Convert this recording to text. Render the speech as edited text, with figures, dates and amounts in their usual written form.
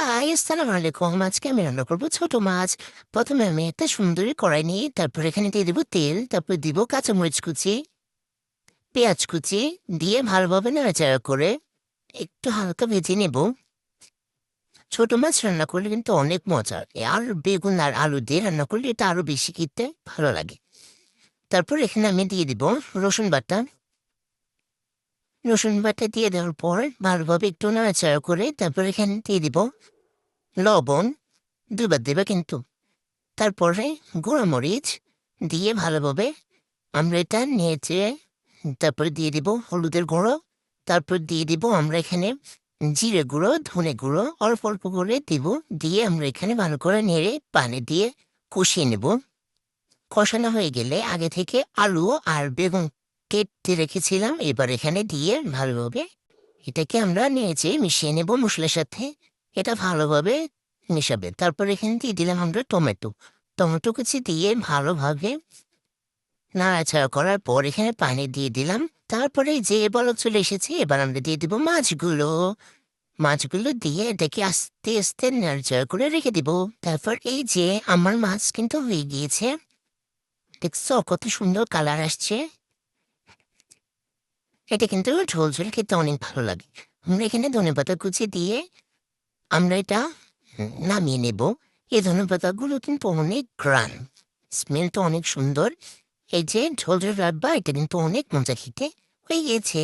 High, আসসালামু আলাইকুম। আজকে আমি রান্না করবো ছোট মাছ। প্রথমে আমি একটা সুন্দরী কড়াই নিয়ে তারপর এখানে দিয়ে দিব তেল, তারপর দিব কাঁচামরিচ কুচি, পেঁয়াজ কুচি দিয়ে ভালোভাবে নাড়াচাড়া করে একটু হালকা ভেজে নেব। ছোট মাছ রান্না করলে কিন্তু অনেক মজার। আর বেগুন আর আলু দিয়ে রান্না করলে এটা আরো বেশি খেতে ভালো লাগে। তারপর এখানে আমি দিয়ে দিব রসুন বাটা। রসুন বাটা দিয়ে দেওয়ার পর ভালোভাবে একটু নাড়াচাড়া করে তারপর এখানে দিয়ে দিব লবণ, দুবার দেবে কিন্তু। তারপরে গুঁড়ামরিচ দিয়ে ভালোভাবে আমরা এটা নেড়ে তারপরে দিয়ে দিব হলুদের গুঁড়ো। তারপর দিয়ে দিব আমরা এখানে জিরে গুঁড়ো, ধনে গুঁড়ো অল্প অল্প করে দিব। দিয়ে আমরা এখানে ভালো করে নেড়ে পানি দিয়ে কষিয়ে নেব। কষানো হয়ে গেলে আগে থেকে আলু আর বেগুন কেটে রেখেছিলাম এবার এখানে দিয়ে ভালোভাবে এটাকে আমরা নেড়ে মিশিয়ে নেব মশলার সাথে। এটা ভালোভাবে মিশাবে। তারপর এখানে দিয়ে দিলাম আমরা টমেটো। টমেটো কুচি দিয়ে ভালোভাবে নাড়াচাড়া করার পর এখানে পানি দিয়ে দিলাম। তারপরে যে বলক চলে এসেছে এবার আমরা দিয়ে দিব মাছগুলো। মাছগুলো দিয়ে এটাকে আস্তে আস্তে নাড়াচাড়া করে রেখে দিব। তারপর এই যে আমার মাছ কিন্তু হয়ে গিয়েছে। দেখছো কত সুন্দর কালার আসছে। এটা কিন্তু ঝোল ঝোল খেতে অনেক ভালো লাগে। আমরা এখানে ধনেপাতা কুচি দিয়ে আমরা এটা নামিয়ে নেব। এই ধনেপাতাগুলো কিন্তু অনেক ঘ্রাণ, স্মেলটা অনেক সুন্দর। এই যে ঝোল ঝোল রাখবা এটা কিন্তু অনেক মজা খেতে হয়ে গেছে।